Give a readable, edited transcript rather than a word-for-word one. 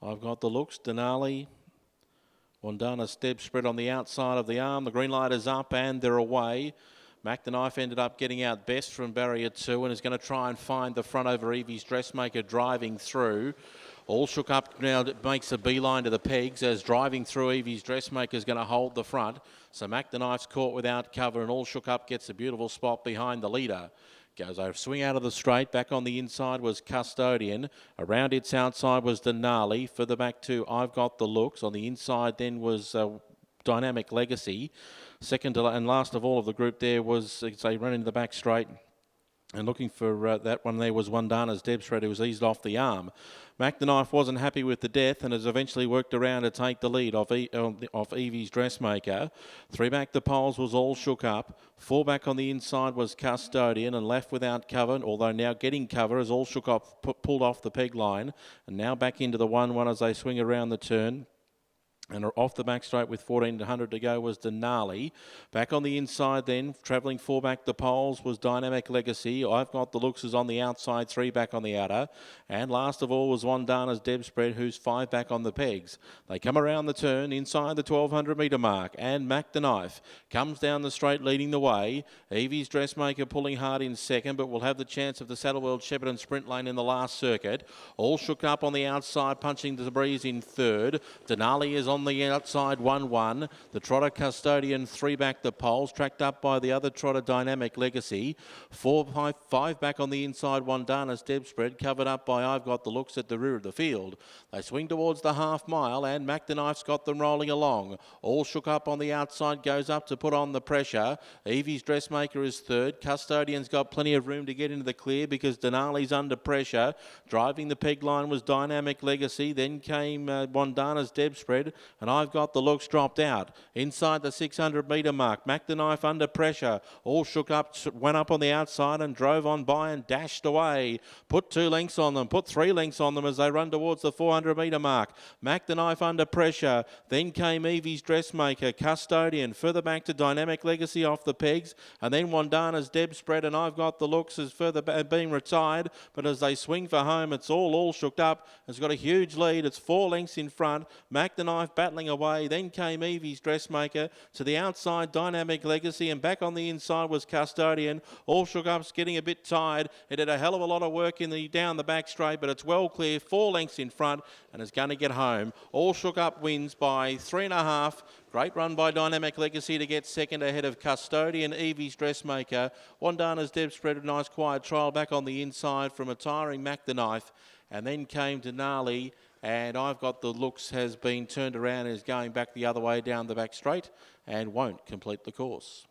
I've got the looks. Denali. Wandana Steb spread on the outside of the arm. The green light is up and they're away. Mac the Knife ended up getting out best from barrier 2 and is going to try and find the front over Evie's Dressmaker driving through. All Shook Up now makes a beeline to the pegs as driving through Evie's Dressmaker is going to hold the front. So Mac the Knife's caught without cover and All Shook Up gets a beautiful spot behind the leader. Goes over, swing out of the straight. Back on the inside was Custodian. Around its outside was Denali. Further back to I've Got the Looks. On the inside then was Dynamic Legacy. Second and last of all of the group there was, they run into the back straight. And looking for that one there was Wandana's Deb Shred, who was eased off the arm. Mac the Knife wasn't happy with the death and has eventually worked around to take the lead off Evie's Dressmaker. 3 back the poles was All Shook Up. 4 back on the inside was Custodian and left without cover, although now getting cover as All Shook Up pulled off the peg line. And now back into the 1-1 as they swing around the turn. And off the back straight with 1400 to go was Denali. Back on the inside then, travelling 4 back the poles was Dynamic Legacy. I've Got the Looks is on the outside, 3 back on the outer. And last of all was Wandana's Deb Spread, who's 5 back on the pegs. They come around the turn inside the 1200 metre mark. And Mac the Knife comes down the straight leading the way. Evie's Dressmaker pulling hard in second, but will have the chance of the Saddle World Shepparton Sprint Lane in the last circuit. All Shook Up on the outside, punching the breeze in third. Denali is on the outside 1-1. The trotter Custodian 3 back the poles, tracked up by the other trotter Dynamic Legacy. 4-5 back on the inside Wandana's Deb Spread, covered up by I've Got the Looks at the rear of the field. They swing towards the half mile and Mac the Knife's got them rolling along. All Shook Up on the outside goes up to put on the pressure. Evie's Dressmaker is third. Custodian's got plenty of room to get into the clear because Denali's under pressure. Driving the peg line was Dynamic Legacy. Then came Wandana's Deb Spread. And I've Got the Looks dropped out. Inside the 600 metre mark, Mac the Knife under pressure. All Shook Up went up on the outside and drove on by and dashed away. Put 2 lengths on them, put 3 lengths on them as they run towards the 400 metre mark. Mac the Knife under pressure. Then came Evie's Dressmaker, Custodian. Further back to Dynamic Legacy off the pegs. And then Wandana's Deb Spread and I've Got the Looks is further being retired. But as they swing for home, it's all Shook Up. It's got a huge lead. It's 4 lengths in front. Mac the Knife battling away. Then came Evie's Dressmaker. To the outside, Dynamic Legacy, and back on the inside was Custodian. All Shook Up's getting a bit tired. It did a hell of a lot of work down the back straight, but it's well clear, 4 lengths in front, and is going to get home. All Shook Up wins by 3.5. Great run by Dynamic Legacy to get second ahead of Custodian, Evie's Dressmaker. Wandana's Deb Spread, a nice quiet trial back on the inside from a tiring Mac the Knife. And then came Denali, and I've Got the Looks has been turned around and is going back the other way down the back straight and won't complete the course.